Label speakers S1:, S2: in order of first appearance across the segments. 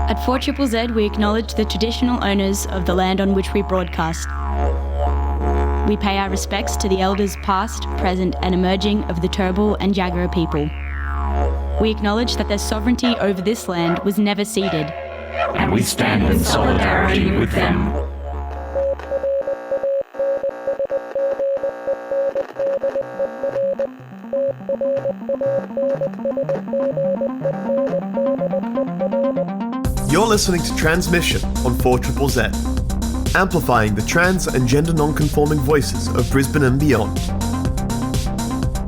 S1: At 4ZZZ, we acknowledge the traditional owners of the land on which we broadcast. We pay our respects to the elders past, present and emerging of the Turrbal and Jagera people. We acknowledge that their sovereignty over this land was never ceded.
S2: And we stand in solidarity with them.
S3: You're listening to Transmission on 4ZZZ, amplifying the trans and gender non-conforming voices of Brisbane and beyond.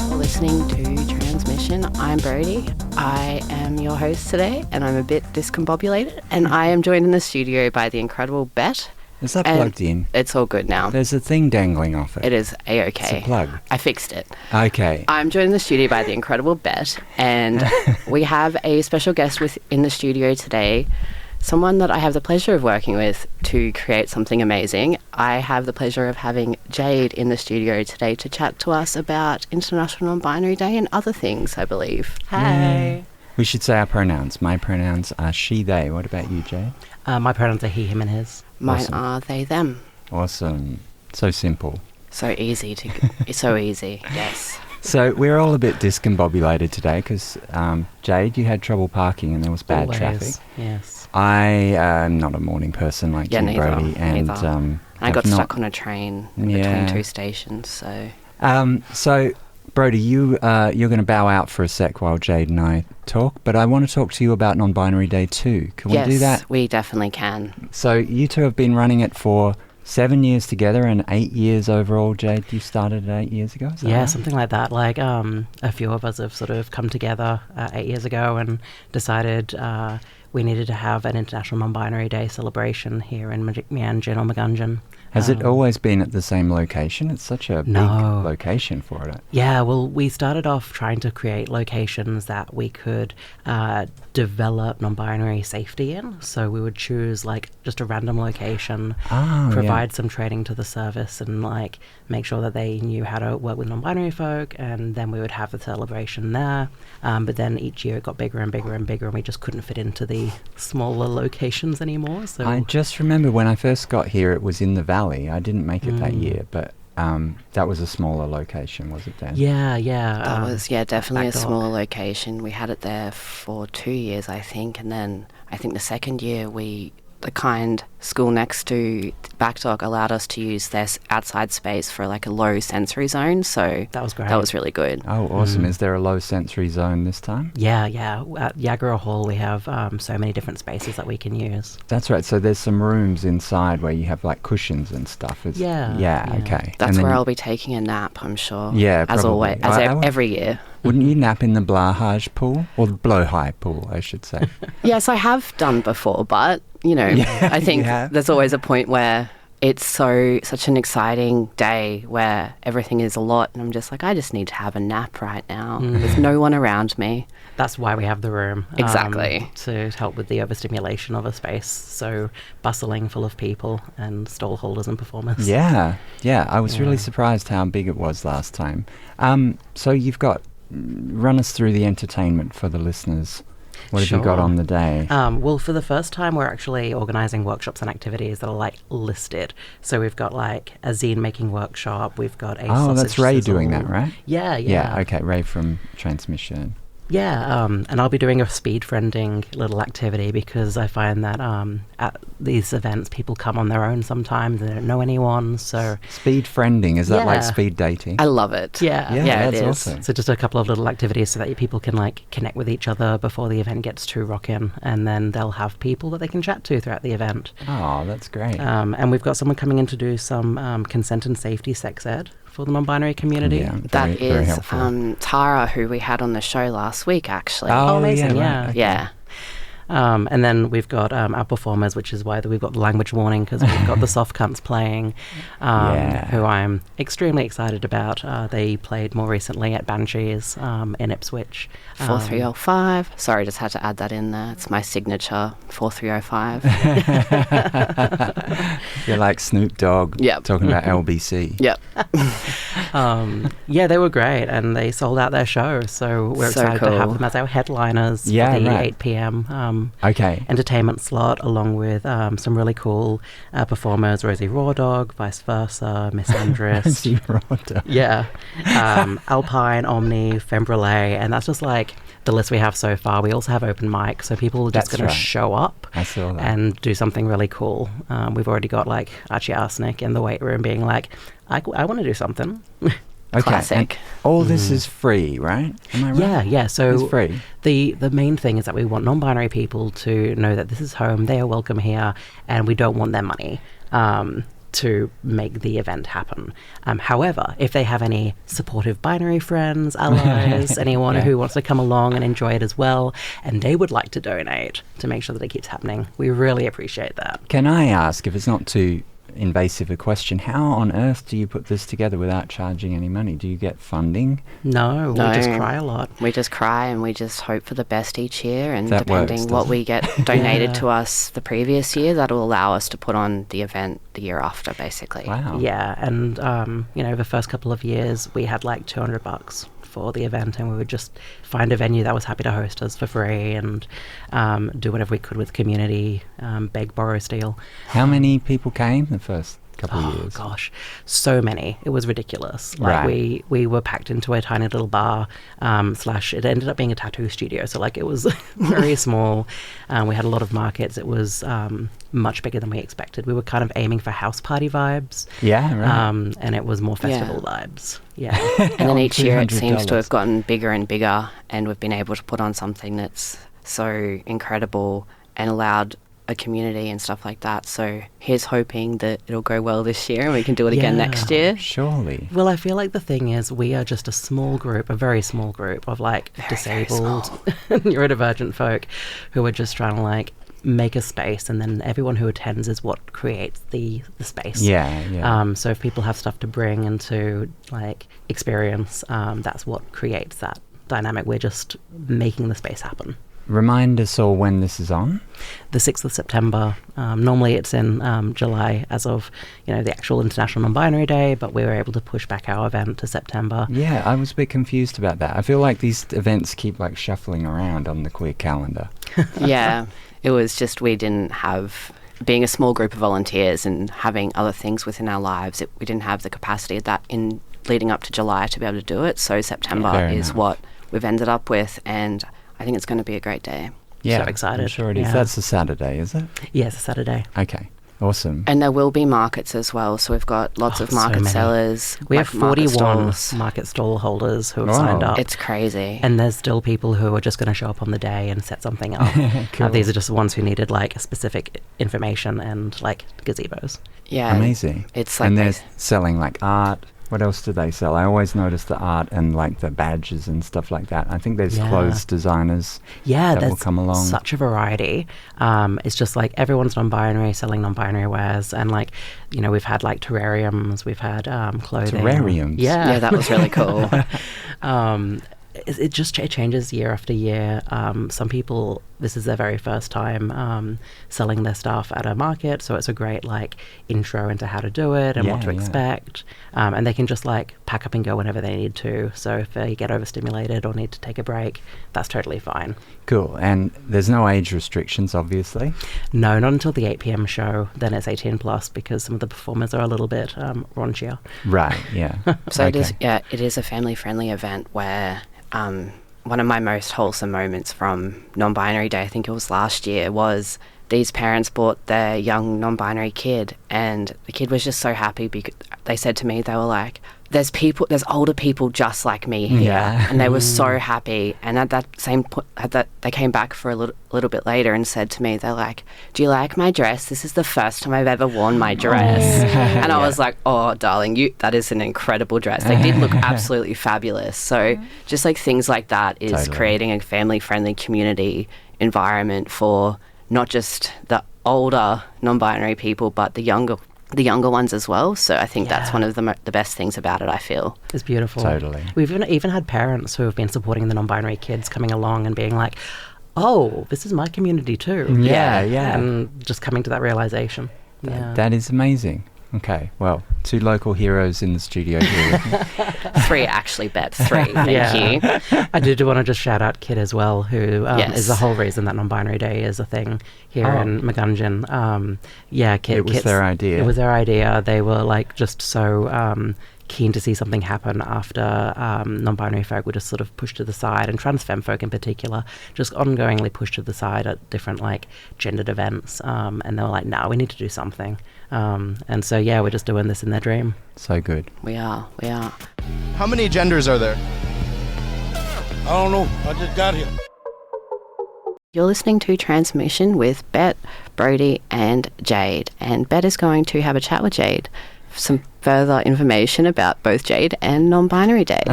S4: You're listening to Transmission. I'm Brody. I am your host today, and I'm a bit discombobulated, and I am joined in the studio by the incredible Bette.
S5: Is that plugged in?
S4: It's all good now.
S5: There's a thing dangling off it.
S4: It is A-OK.
S5: It's a plug.
S4: I fixed it.
S5: Okay.
S4: I'm joined in the studio by the incredible Bette, and we have a special guest in the studio today, someone that I have the pleasure of working with to create something amazing. I have the pleasure of having Jade in the studio today to chat to us about International Non-Binary Day and other things, I believe.
S5: Hi. We should say our pronouns. My pronouns are she, they. What about you, Jade?
S6: My pronouns are he, him and his.
S4: Mine are they, them.
S5: Awesome. So simple.
S4: So easy it's so easy, yes.
S5: So we're all a bit discombobulated today because, Jade, you had trouble parking and there was bad traffic.
S6: Yes.
S5: I am not a morning person like you, Brody. And
S4: I got stuck on a train between two stations, so...
S5: So, Brody, you're going to bow out for a sec while Jade and I talk, but I want to talk to you about Non-Binary Day too. Can we do that?
S4: Yes, we definitely can.
S5: So you two have been running it for 7 years together and 8 years overall. Jade, you started it 8 years ago?
S6: Yeah, right? Something like that. Like a few of us have sort of come together 8 years ago and decided we needed to have an International Non-Binary Day celebration here in Meanjin or Meanjin.
S5: Has it always been at the same location? It's such a big location for it.
S6: Yeah, well, we started off trying to create locations that we could develop non-binary safety in. So we would choose like just a random location, provide some training to the service and like make sure that they knew how to work with non-binary folk, and then we would have the celebration there. But then each year it got bigger and bigger and bigger, and we just couldn't fit into the smaller locations anymore. So
S5: I just remember when I first got here, it was in the valley. I didn't make it that year, but that was a smaller location, was it, Dan?
S6: Yeah.
S4: That was, definitely a smaller location. We had it there for 2 years, I think, and then I think the second year the kind school next to Backdock allowed us to use their outside space for like a low sensory zone, so
S6: that was great.
S4: That was really good.
S5: Oh, awesome. Is there a low sensory zone this time?
S6: Yeah. At Yuggera Hall we have so many different spaces that we can use.
S5: That's right. So there's some rooms inside where you have like cushions and stuff. Yeah, okay.
S4: That's where I'll be taking a nap, I'm sure.
S5: Yeah,
S4: as
S5: probably.
S4: always, every year.
S5: Wouldn't you nap in the blowhage pool? Or the blowhigh pool, I should say.
S4: Yes, I have done before, but, I think there's always a point where it's such an exciting day where everything is a lot, and I'm just like, I just need to have a nap right now. There's no one around me.
S6: That's why we have the room.
S4: Exactly.
S6: To help with the overstimulation of a space, so bustling full of people and stall holders and performers.
S5: Yeah. I was really surprised how big it was last time. So you've got... Run us through the entertainment for the listeners. What have you got on the day?
S6: Well, for the first time, we're actually organising workshops and activities that are like listed. So we've got like a zine making workshop. We've got a sausage
S5: that's Ray
S6: sizzle.
S5: doing that, right?
S6: Yeah.
S5: Yeah, okay, Ray from Transmission.
S6: Yeah, and I'll be doing a speed friending little activity because I find that at these events people come on their own sometimes, they don't know anyone, so...
S5: Speed friending, is that like speed dating?
S4: I love it.
S6: Yeah,
S4: it is.
S5: Awesome.
S6: So just a couple of little activities so that people can like connect with each other before the event gets too rockin', and then they'll have people that they can chat to throughout the event.
S5: Oh, that's great.
S6: And we've got someone coming in to do some consent and safety sex ed for the non-binary community.
S5: Yeah,
S4: that
S5: very
S4: is
S5: helpful.
S4: Tara, who we had on the show last week, actually.
S5: Oh,
S6: amazing,
S5: right.
S4: Yeah.
S6: And then we've got our performers, which is why we've got the language warning, because we've got the soft cunts playing, who I'm extremely excited about. They played more recently at Banshees in Ipswich.
S4: 4305. Sorry, just had to add that in there. It's my signature, 4305.
S5: You're like Snoop Dogg talking about LBC.
S4: Yep.
S6: They were great, and they sold out their show, so we're excited to have them as our headliners for the 8 p.m. entertainment slot, along with some really cool performers, Rosie Raw Dog, Vice Versa, Miss Andress.
S5: Rosie Raw Dog.
S6: Yeah. Alpine, Omni, Fembrelay, and that's just like the list we have so far. We also have open mic, so people are just going to show up and do something really cool. We've already got like Archie Arsenic in the weight room being like, I want to do something.
S5: Okay.
S4: Classic.
S5: And all this is free, right? Am I right?
S6: Yeah. So
S5: it's free.
S6: The main thing is that we want non-binary people to know that this is home, they are welcome here, and we don't want their money to make the event happen. However, if they have any supportive binary friends, allies, anyone who wants to come along and enjoy it as well, and they would like to donate to make sure that it keeps happening, we really appreciate that.
S5: Can I ask, if it's not too invasive a question, how on earth do you put this together without charging any money? Do you get funding?
S6: No, we just cry a lot.
S4: We just cry and we just hope for the best each year, and
S5: That
S4: depending
S5: works,
S4: what we get donated
S6: Yeah.
S4: to us the previous year, that'll allow us to put on the event the year after, basically.
S5: Wow.
S6: Yeah, and the first couple of years we had like $200 for the event, and we would just find a venue that was happy to host us for free and do whatever we could with community, beg, borrow, steal.
S5: How many people came the first couple of years?
S6: Gosh, so many. It was ridiculous. Like we were packed into a tiny little bar / it ended up being a tattoo studio, so like it was very small. We had a lot of markets. It was much bigger than we expected. We were kind of aiming for house party vibes.
S5: Yeah, right.
S6: And it was more festival vibes. Yeah.
S4: And then each year it seems to
S5: $200.
S4: have gotten bigger and bigger, and we've been able to put on something that's so incredible and allowed a community and stuff like that. So here's hoping that it'll go well this year and we can do it again next year.
S5: Surely.
S6: Well, I feel like the thing is we are just a small group, a very small group of like disabled neurodivergent folk who are just trying to like make a space, and then everyone who attends is what creates the space.
S5: Yeah.
S6: So if people have stuff to bring and to like experience, that's what creates that dynamic. We're just making the space happen.
S5: Remind us all when this is on.
S6: The 6th of September. Normally it's in July as of, the actual International Non-Binary Day, but we were able to push back our event to September.
S5: Yeah, I was a bit confused about that. I feel like these events keep like shuffling around on the queer calendar.
S4: Yeah, it was just we didn't have, being a small group of volunteers and having other things within our lives, we didn't have the capacity of that in leading up to July to be able to do it. So September is what we've ended up with, and I think it's going to be a great day.
S5: Yeah,
S6: so excited.
S5: I'm sure it is.
S6: Yeah.
S5: That's a Saturday, is it?
S6: Yes, a Saturday.
S5: Okay, awesome.
S4: And there will be markets as well. So we've got lots of market sellers.
S6: We have
S4: market
S6: 41
S4: stalls.
S6: market stall holders who have signed up.
S4: It's crazy.
S6: And there's still people who are just going to show up on the day and set something up.
S5: Cool.
S6: These are just the ones who needed like specific information and like gazebos.
S4: Yeah.
S5: Amazing.
S4: It's like
S5: and they're selling like art. What else do they sell? I always notice the art and like the badges and stuff like that. I think there's clothes designers that will come along.
S6: Such a variety. It's just like everyone's non-binary, selling non-binary wares, and like, we've had like terrariums, we've had clothing.
S5: Terrariums?
S4: Yeah, that was really cool.
S6: It just changes year after year. Some people, this is their very first time selling their stuff at a market, so it's a great like intro into how to do it and what to expect. And they can just like pack up and go whenever they need to. So if they get overstimulated or need to take a break, that's totally fine.
S5: Cool. And there's no age restrictions, obviously?
S6: No, not until the 8 p.m. show. Then it's 18 plus because some of the performers are a little bit raunchier.
S5: Right, yeah.
S4: So it is a family-friendly event where one of my most wholesome moments from Non-Binary Day, I think it was last year, was these parents brought their young non-binary kid, and the kid was just so happy because they said to me, they were like, there's older people just like me here.
S5: Yeah.
S4: And they were so happy. And at that same point, they came back for a little bit later and said to me, they're like, do you like my dress? This is the first time I've ever worn my dress. And I was like, oh, darling, that is an incredible dress. They did look absolutely fabulous. So just like things like that is creating a family-friendly community environment for not just the older non-binary people, but the younger ones as well. So I think that's one of the best things about it, I feel.
S6: It's beautiful.
S5: Totally.
S6: We've even had parents who have been supporting the non-binary kids coming along and being like, oh, this is my community too.
S5: Yeah.
S6: And just coming to that realization.
S5: That is amazing. Okay, well, 2 local heroes in the studio here.
S4: 3 actually, Bette. 3. Thank you.
S6: I do want to just shout out Kit as well, who
S4: Yes.
S6: is the whole reason that non-binary day is a thing here in Meanjin. Kit.
S5: It was their idea.
S6: It was their idea. They were like just so keen to see something happen after non-binary folk were just sort of pushed to the side, and trans femme folk in particular just ongoingly pushed to the side at different like gendered events, and they were like, we need to do something, and so we're just doing this in their dream.
S5: So good.
S4: We are.
S7: How many genders are there?
S8: I don't know. I just got here.
S4: You're listening to Transmission with Bette, Brody and Jade, and Bette is going to have a chat with Jade for some further information about both Jade and non-binary day.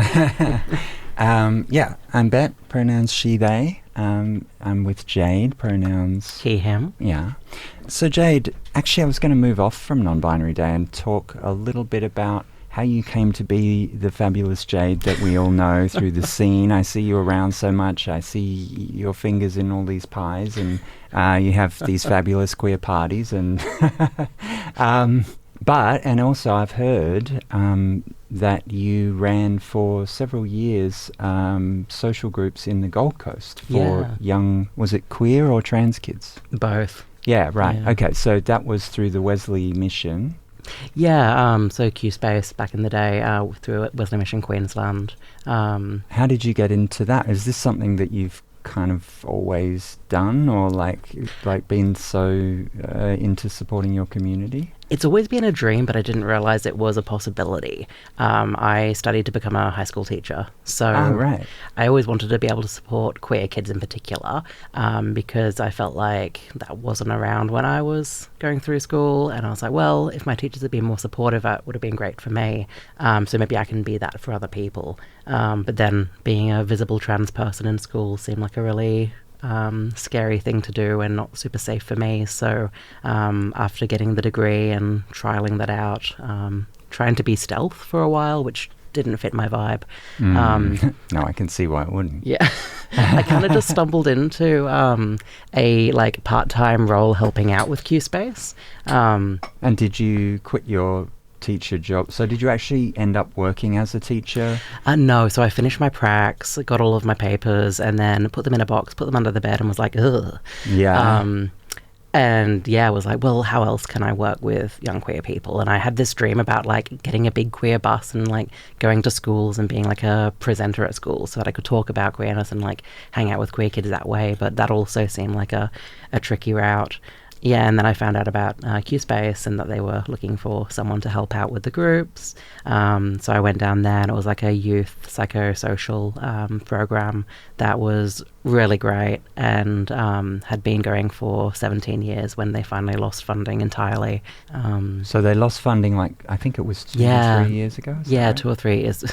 S5: I'm Bette, pronouns she, they. I'm with Jade, pronouns
S6: He, him.
S5: Yeah. So Jade, actually I was going to move off from non-binary day and talk a little bit about how you came to be the fabulous Jade that we all know through the scene. I see you around so much. I see your fingers in all these pies, and you have these fabulous queer parties. And and also I've heard that you ran for several years social groups in the Gold Coast for young, was it queer or trans kids?
S6: Both.
S5: Yeah, right.
S6: Yeah.
S5: Okay, so that was through the Wesley Mission.
S6: So QSPACE back in the day through Wesley Mission Queensland.
S5: How did you get into that? Is this something that you've kind of always done, or like been so into supporting your community?
S6: It's always been a dream, but I didn't realise it was a possibility. I studied to become a high school teacher, so I always wanted to be able to support queer kids in particular, because I felt like that wasn't around when I was going through school, and I was like, well, if my teachers had been more supportive, it would have been great for me, so maybe I can be that for other people. But then being a visible trans person in school seemed like a really scary thing to do and not super safe for me. So after getting the degree and trialing that out, trying to be stealth for a while, which didn't fit my vibe.
S5: No, I can see why it wouldn't.
S6: Yeah. I kind of just stumbled into a like part-time role helping out with QSPACE.
S5: And did you quit your teacher job? So did you actually end up working as a teacher?
S6: No, so I finished my pracs, got all of my papers, and then put them in a box, put them under the bed, and was like, ugh.
S5: Yeah.
S6: I was like, well, how else can I work with young queer people? And I had this dream about like getting a big queer bus and like going to schools and being like a presenter at school so that I could talk about queerness and like hang out with queer kids that way. But that also seemed like a tricky route. Yeah, and then I found out about QSPACE and that they were looking for someone to help out with the groups. So I went down there, and it was like a youth psychosocial program that was really great, and had been going for 17 years when they finally lost funding entirely.
S5: So they lost funding, like, I think it was 2 or 3 years ago?
S6: Yeah,
S5: right?
S6: 2 or 3 years.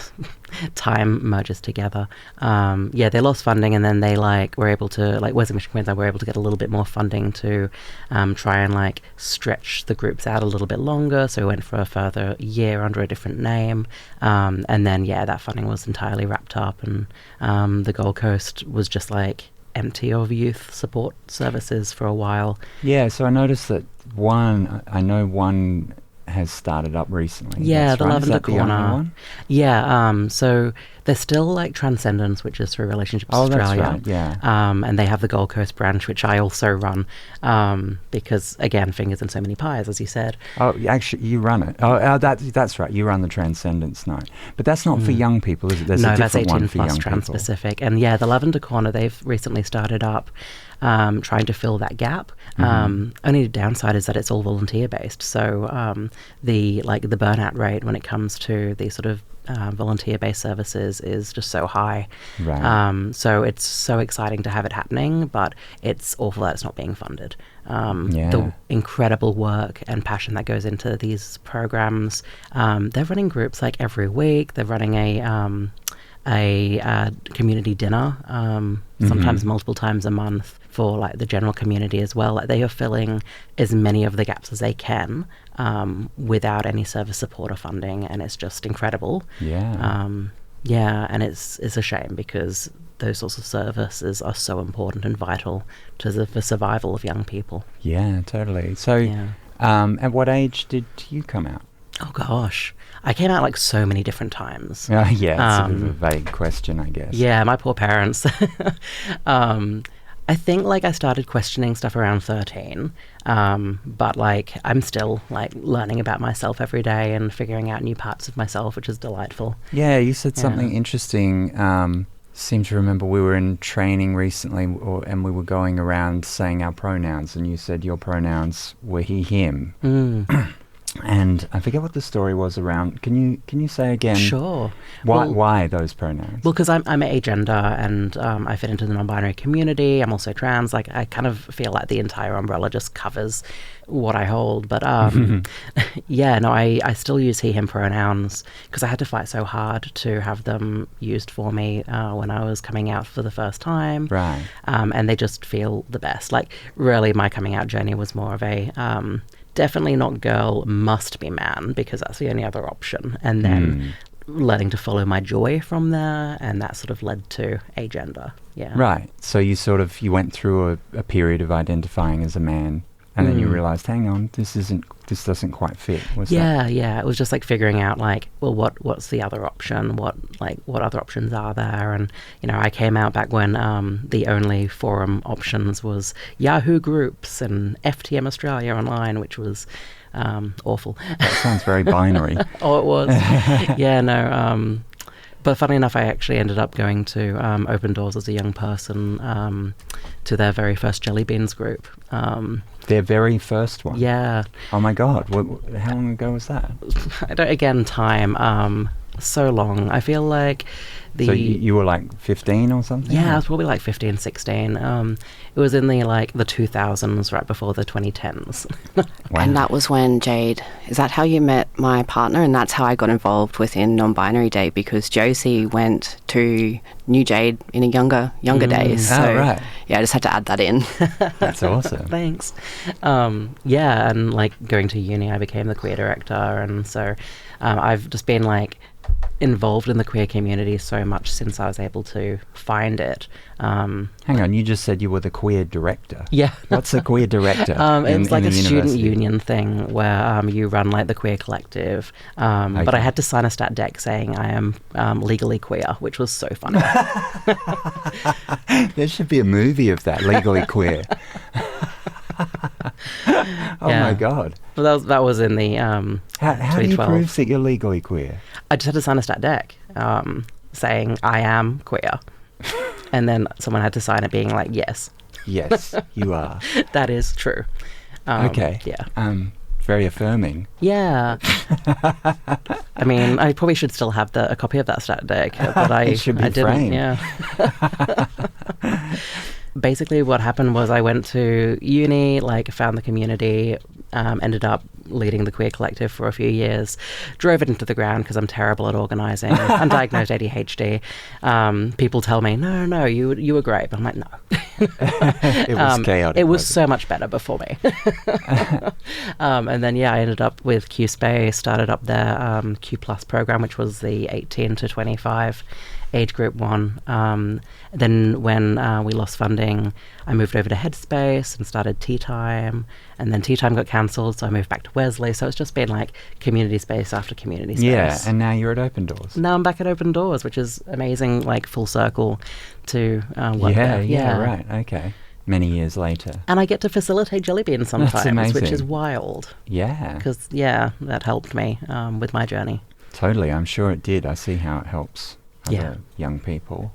S6: Time merges together. They lost funding, and then they were able to, Western Mission Queensland were able to get a little bit more funding to try and stretch the groups out a little bit longer. So we went for a further year under a different name. And then, that funding was entirely wrapped up, and the Gold Coast was just empty of youth support services for a while.
S5: Yeah, so I noticed that one has started up recently.
S6: Yeah, the Lavender
S5: the only one?
S6: Yeah, so there's still Transcendence, which is through Relationships Australia.
S5: That's right, yeah.
S6: And they have the Gold Coast branch, which I also run, because again, fingers in so many pies, as you said.
S5: Oh, actually, you run it. Oh, that's right. You run the Transcendence night, but that's not for young people, is it? There's a different one for young people. No, that's 18 plus trans-specific.
S6: And the Lavender Corner, they've recently started up. Trying to fill that gap. Only downside is that it's all volunteer based. So the burnout rate when it comes to these sort of volunteer based services is just so high.
S5: Right.
S6: So it's so exciting to have it happening, but it's awful that it's not being funded. The incredible work and passion that goes into these programs. They're running groups every week. They're running a community dinner, sometimes multiple times a month for the general community as well. They are filling as many of the gaps as they can without any service support or funding, and it's just incredible. And it's a shame because those sorts of services are so important and vital to the survival of young people.
S5: Yeah, totally. So At what age did you come out?
S6: Oh gosh, I came out like so many different times.
S5: Yeah, it's a bit of a vague question, I guess.
S6: Yeah, my poor parents. I think like I started questioning stuff around 13, but like I'm still like learning about myself every day and figuring out new parts of myself, which is delightful.
S5: Yeah, you said something interesting. Seem to remember we were in training recently, and we were going around saying our pronouns, and you said your pronouns were he, him. And I forget what the story was around. Can you say again?
S6: Sure.
S5: Why those pronouns?
S6: Well, because I'm agender and I fit into the non-binary community. I'm also trans. Like I kind of feel like the entire umbrella just covers what I hold. But I still use he, him pronouns because I had to fight so hard to have them used for me when I was coming out for the first time.
S5: Right.
S6: And they just feel the best. Like really, my coming out journey was more of a definitely not girl, must be man, because that's the only other option. And then letting to follow my joy from there, and that sort of led to agender. Yeah.
S5: Right. So you went through a period of identifying as a man, and then you realised, hang on, this doesn't quite fit.
S6: Yeah. It was just like figuring out like, well, what's the other option? What other options are there? And I came out back when the only forum options was Yahoo Groups and FTM Australia Online, which was awful.
S5: That sounds very binary.
S6: Oh, it was. Yeah, no. But funny enough, I actually ended up going to Open Doors as a young person to their very first Jelly Beans group.
S5: Their very first one?
S6: Yeah.
S5: Oh my God. How long ago was that?
S6: Time. So long. I feel like
S5: So you were like 15 or something?
S6: Yeah, I was probably like 15, 16. It was in the 2000s, right before the 2010s.
S5: Wow.
S4: And that was when Jade, is that how you met my partner? And that's how I got involved within Non-Binary Day, because Josie went to New Jade in a younger days. So
S5: right.
S4: Yeah, I just had to add that in.
S5: That's awesome.
S6: Thanks. Yeah, and like going to uni, I became the queer director, and so I've just been like involved in the queer community so much since I was able to find it.
S5: Hang on, you just said you were the queer director.
S6: Yeah.
S5: What's a queer director?
S6: It's like a student
S5: university?
S6: Union thing where you run like the queer collective.
S5: Okay.
S6: But I had to sign a stat deck saying I am legally queer, which was so funny.
S5: There should be a movie of that, Legally Queer. Oh my God.
S6: Well, that was in the
S5: How do you prove that you're legally queer?
S6: I just had to sign a stat deck saying I am queer. And then someone had to sign it being like, yes.
S5: Yes, you are.
S6: That is true.
S5: Okay.
S6: Yeah.
S5: Very affirming.
S6: Yeah. I mean, I probably should still have a copy of that stat deck, but I didn't.
S5: framed.
S6: Yeah. Basically, what happened was I went to uni, found the community, ended up leading the queer collective for a few years, drove it into the ground because I'm terrible at organising, undiagnosed ADHD. People tell me, no, you were great. But I'm like, no.
S5: It was chaotic.
S6: It was so much better before me. And then, I ended up with QSPACE, started up their Q Plus program, which was the 18 to 25 age group one. Then when we lost funding, I moved over to Headspace and started Tea Time, and then Tea Time got cancelled, so I moved back to Wesley. So it's just been like community space after community space.
S5: Yeah, and now you're at Open Doors.
S6: Now I'm back at Open Doors, which is amazing, full circle to work there.
S5: Yeah, right, okay. Many years later.
S6: And I get to facilitate Jelly Beans sometimes, which is wild.
S5: Yeah.
S6: Because, that helped me with my journey.
S5: Totally, I'm sure it did. I see how it helps other young people.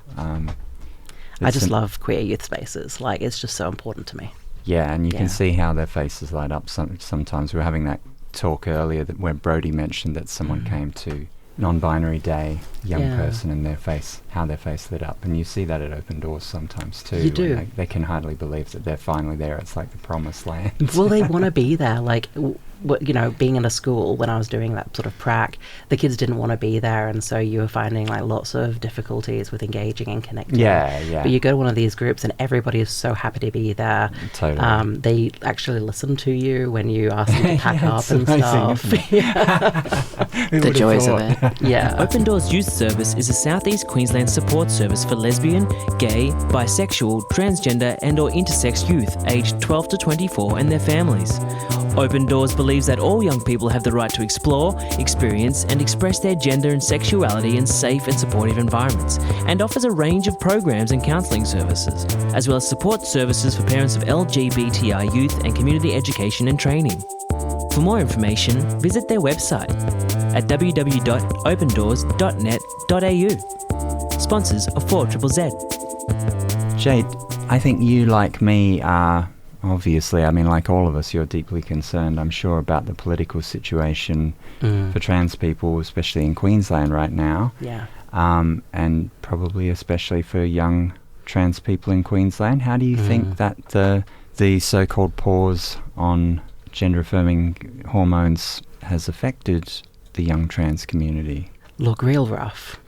S6: I just love queer youth spaces. It's just so important to me.
S5: Yeah, and you can see how their faces light up sometimes. We were having that talk earlier where Brody mentioned that someone came to Non-Binary Day, young person, and how their face lit up. And you see that at Open Doors sometimes too.
S6: You do.
S5: They can hardly believe that they're finally there. It's like the promised land.
S6: Well, they want to be there. Being in a school when I was doing that sort of prac, the kids didn't want to be there, and so you were finding lots of difficulties with engaging and connecting.
S5: Yeah.
S6: But you go to one of these groups and everybody is so happy to be there.
S5: Totally.
S6: They actually listen to you when you ask them to pack up and stuff.
S4: The joys of it.
S6: Yeah.
S9: Open Doors Youth Service is a Southeast Queensland support service for lesbian, gay, bisexual, transgender and or intersex youth aged 12 to 24 and their families. Open Doors believes that all young people have the right to explore, experience and express their gender and sexuality in safe and supportive environments, and offers a range of programs and counselling services, as well as support services for parents of LGBTI youth and community education and training. For more information, visit their website at www.opendoors.net.au. Sponsors of 4ZZZ.
S5: Jade, I think you, like me, are obviously, I mean, like all of us, you're deeply concerned, I'm sure, about the political situation for trans people, especially in Queensland right now.
S6: Yeah.
S5: And probably especially for young trans people in Queensland. How do you think that the so-called pause on gender-affirming hormones has affected the young trans community?
S6: Look, real rough.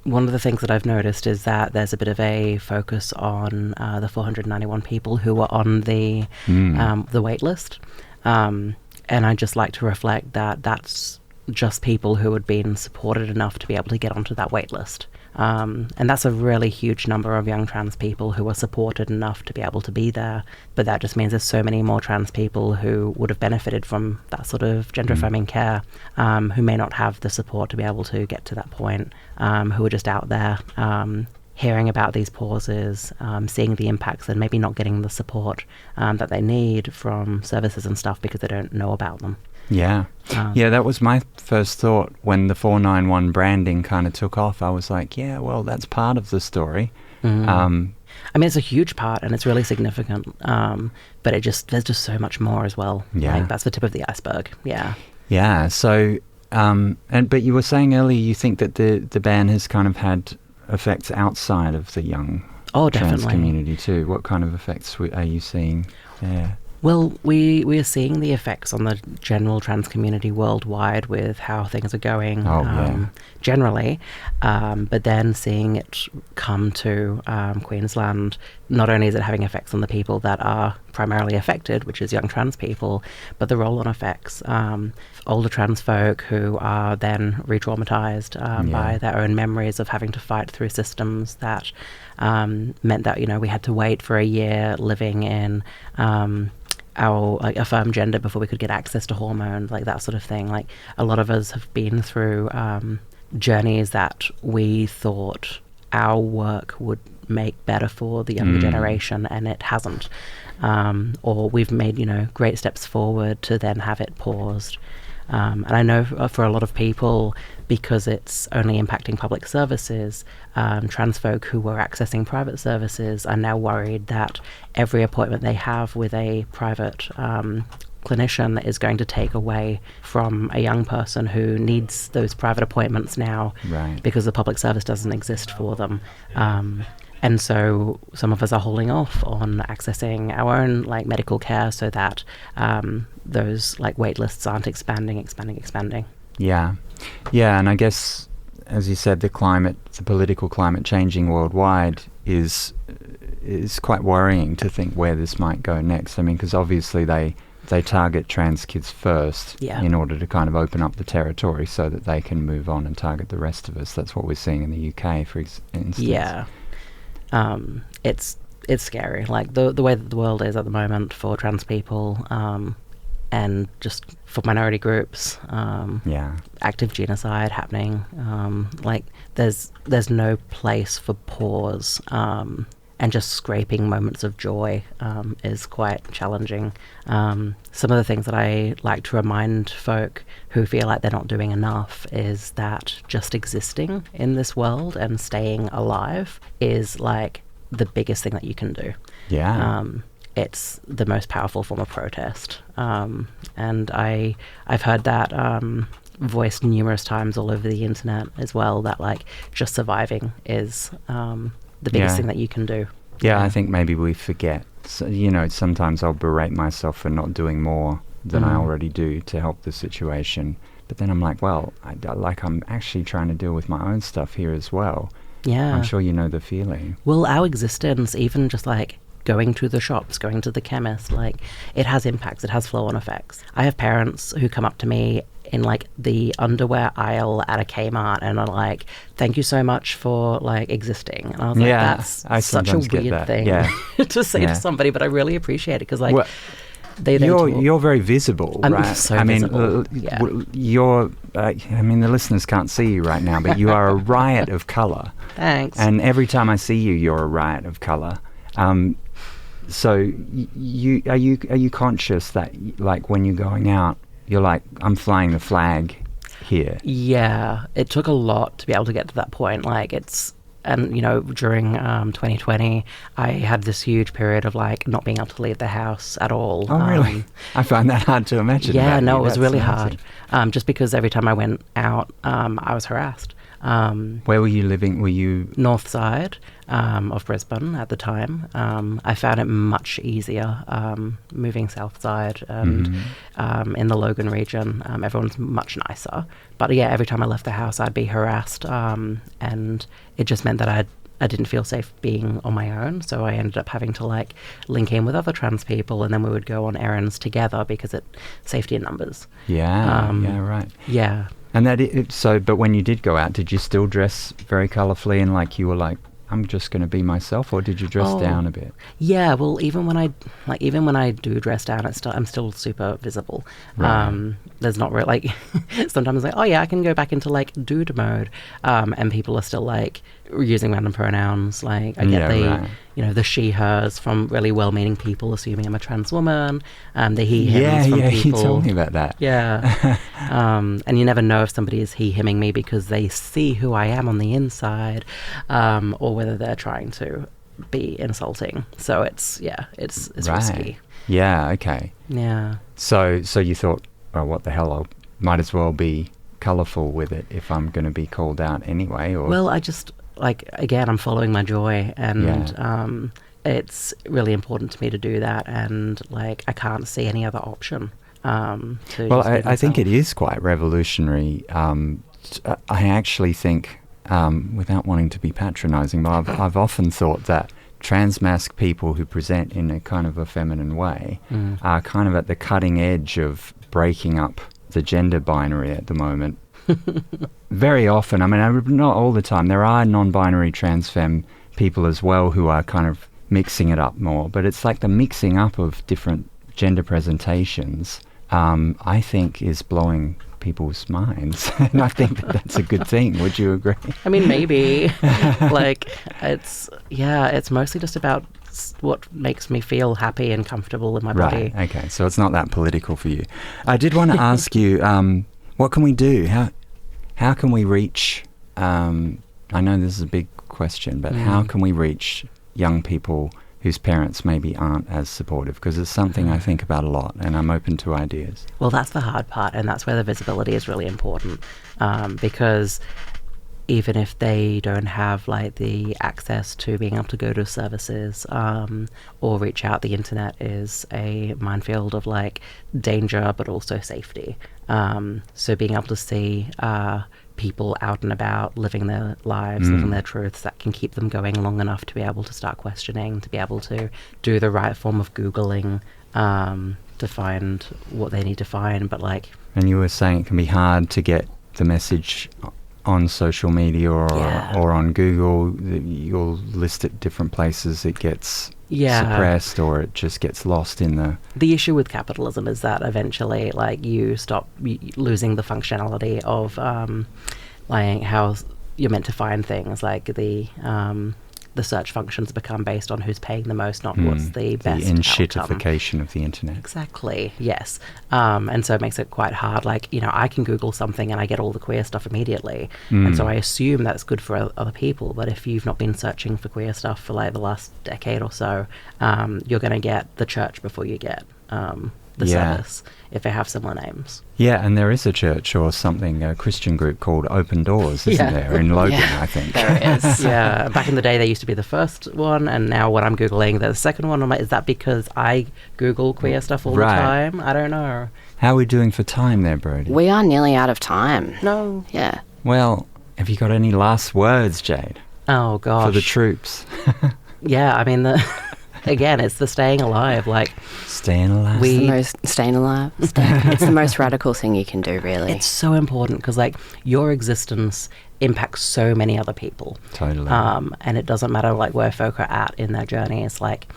S6: One of the things that I've noticed is that there's a bit of a focus on the 491 people who were on the wait list. And I'd just like to reflect that that's just people who had been supported enough to be able to get onto that wait list. And that's a really huge number of young trans people who are supported enough to be able to be there. But that just means there's so many more trans people who would have benefited from that sort of gender-affirming care, who may not have the support to be able to get to that point, who are just out there hearing about these pauses, seeing the impacts and maybe not getting the support that they need from services and stuff because they don't know about them.
S5: Yeah. Yeah, that was my first thought when the 491 branding kind of took off. I was like, yeah, well, that's part of the story.
S6: I mean, it's a huge part and it's really significant, but there's just so much more as well.
S5: Yeah.
S6: Like, that's the tip of the iceberg. Yeah.
S5: Yeah, so, but you were saying earlier you think that the ban has kind of had effects outside of the young trans community too. What kind of effects are you seeing there?
S6: Well, we are seeing the effects on the general trans community worldwide with how things are going generally, but then seeing it come to Queensland, not only is it having effects on the people that are primarily affected, which is young trans people, but the roll-on effects, older trans folk who are then re-traumatised by their own memories of having to fight through systems that meant that, we had to wait for a year living in our affirmed gender before we could get access to hormones, like that sort of thing. Like, a lot of us have been through journeys that we thought our work would make better for the younger generation, and it hasn't. Or we've made, great steps forward to then have it paused. And I know for a lot of people, because it's only impacting public services, trans folk who were accessing private services are now worried that every appointment they have with a private clinician is going to take away from a young person who needs those private appointments now, because the public service doesn't exist for them. And so some of us are holding off on accessing our own medical care so that those wait lists aren't expanding.
S5: Yeah. Yeah, and I guess, as you said, the political climate changing worldwide is quite worrying to think where this might go next. I mean, because obviously they target trans kids first in order to kind of open up the territory so that they can move on and target the rest of us. That's what we're seeing in the UK, for instance.
S6: Yeah. It's scary, the way that the world is at the moment for trans people, and just for minority groups. Active genocide happening. There's no place for pause, and just scraping moments of joy is quite challenging. Some of the things that I like to remind folk who feel like they're not doing enough is that just existing in this world and staying alive is the biggest thing that you can do. It's the most powerful form of protest, and I've heard that voiced numerous times all over the internet as well, that just surviving is the biggest thing that you can do.
S5: I think maybe we forget. So, sometimes I'll berate myself for not doing more than I already do to help the situation, but then I'm like, well, I'm actually trying to deal with my own stuff here as well. I'm sure you know the feeling. Well,
S6: our existence, even just going to the shops, going to the chemist, it has impacts, it has flow-on effects. I have parents who come up to me in the underwear aisle at a Kmart and are like, thank you so much for existing. And I was that's such a weird thing to say to somebody, but I really appreciate it because they then
S5: you're very visible,
S6: I'm
S5: right?
S6: so
S5: I mean,
S6: visible. Yeah.
S5: you're. I mean, the listeners can't see you right now, but you are a riot of colour.
S6: Thanks.
S5: And every time I see you, you're a riot of colour. So you are you conscious that, like, when you're going out, you're like, I'm flying the flag here?
S6: Yeah, it took a lot to be able to get to that point. And, you know, during 2020, I had this huge period of, like, not being able to leave the house at all.
S5: Oh, really? I find that hard to imagine.
S6: Yeah, no, it was
S5: That's
S6: really
S5: amazing.
S6: hard. Just because every time I went out, I was harassed.
S5: Where were you living? Were you...
S6: North side of Brisbane at the time. I found it much easier moving south side, and in the Logan region, everyone's much nicer. But yeah, every time I left the house, I'd be harassed, and it just meant that I didn't feel safe being on my own. So I ended up having to, like, link in with other trans people, and then we would go on errands together because safety in numbers.
S5: Yeah, right.
S6: Yeah.
S5: And but when you did go out, did you still dress very colourfully and like you were like, I'm just going to be myself, or did you dress down a bit?
S6: Yeah, well, even when I do dress down, I'm still super visible.
S5: Right.
S6: There's not really, like, sometimes like, oh yeah, I can go back into, like, dude mode, and people are still, like, using random pronouns. Like, I get the she, hers from really well-meaning people assuming I'm a trans woman, the he, hims from people.
S5: You told me about that.
S6: Yeah. And you never know if somebody is he, himming me because they see who I am on the inside, or whether they're trying to be insulting. So it's
S5: Right.
S6: risky.
S5: Yeah, okay.
S6: Yeah.
S5: So you thought, oh, what the hell, I might as well be colourful with it if I'm going to be called out anyway. Or...
S6: Well, I just, like, again, I'm following my joy, and it's really important to me to do that, and, like, I can't see any other option.
S5: Well, I think it is quite revolutionary. I actually think, without wanting to be patronising, but I've often thought that transmasc people who present in a kind of a feminine way are kind of at the cutting edge of breaking up the gender binary at the moment. Very often, I mean, not all the time, there are non-binary trans femme people as well who are kind of mixing it up more, but it's like the mixing up of different gender presentations, I think, is blowing people's minds. And I think that's a good thing. Would you agree?
S6: I mean, maybe. Like, it's mostly just about what makes me feel happy and comfortable in my body.
S5: Right, okay. So it's not that political for you. I did want to ask you, what can we do? How can we reach, I know this is a big question, but how can we reach young people whose parents maybe aren't as supportive? Because it's something I think about a lot, and I'm open to ideas.
S6: Well, that's the hard part, and that's where the visibility is really important, because even if they don't have, like, the access to being able to go to services or reach out, the internet is a minefield of, like, danger but also safety. So being able to see people out and about living their lives, living their truths, that can keep them going long enough to be able to start questioning, to be able to do the right form of Googling to find what they need to find. But, like...
S5: And you were saying it can be hard to get the message on social media or on Google. You'll list it different places, it gets suppressed, or it just gets lost in the...
S6: The issue with capitalism is that eventually, like, you stop losing the functionality of like how you're meant to find things. Like the search functions become based on who's paying the most, not what's the best outcome. The
S5: enshittification of the internet.
S6: Exactly, yes. And so it makes it quite hard. Like, you know, I can Google something and I get all the queer stuff immediately. And so I assume that's good for other people. But if you've not been searching for queer stuff for, like, the last decade or so, you're going to get the church before you get the service, if they have similar names.
S5: Yeah, and there is a church or something, a Christian group called Open Doors, isn't there, in Logan, I think.
S4: There is.
S6: Yeah, back in the day they used to be the first one, and now when I'm Googling, they're the second one. I'm like, is that because I Google queer stuff all the time? I don't know.
S5: How are we doing for time there, Brody?
S4: We are nearly out of time.
S6: No.
S4: Yeah.
S5: Well, have you got any last words, Jade?
S6: Oh, gosh.
S5: For the troops?
S6: Yeah, I mean, again, it's the staying alive. Like,
S5: staying alive.
S4: Staying alive. It's the most radical thing you can do, really.
S6: It's so important because, like, your existence impacts so many other people.
S5: Totally.
S6: And it doesn't matter, like, where folk are at in their journey. It's like,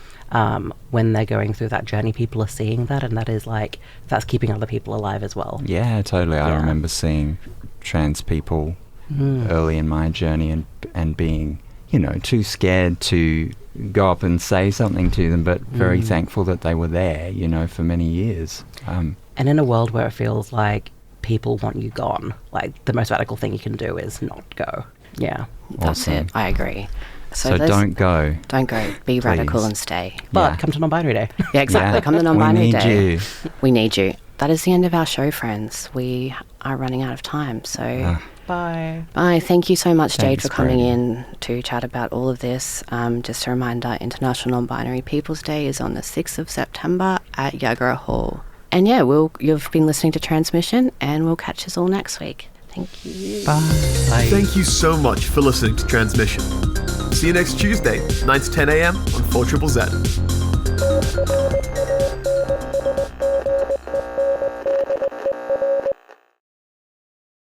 S6: when they're going through that journey, people are seeing that, and that is like, that's keeping other people alive as well.
S5: Yeah, totally. I remember seeing trans people early in my journey and being, you know, too scared to go up and say something to them, but very thankful that they were there, you know, for many years.
S6: And in a world where it feels like people want you gone, like the most radical thing you can do is not go. Yeah.
S4: That's
S5: Awesome.
S4: it. I agree.
S5: So don't go.
S4: Don't go. Be radical and stay.
S6: But come to Non-Binary Day.
S4: Yeah, exactly. Come to Non-Binary Day.
S5: You.
S4: We need you. That is the end of our show, friends. We are running out of time, so...
S6: Bye.
S4: Bye. Thank you so much, Jade,
S5: Thanks,
S4: for coming
S5: Brody.
S4: in to chat about all of this. Just a reminder, International Non-Binary People's Day is on the 6th of September at Yuggera Hall. And yeah, you've been listening to Transmission, and we'll catch us all next week. Thank you.
S5: Bye.
S3: Thank you so much for listening to Transmission. See you next Tuesday, 9 to 10 a.m. on 4ZZZ.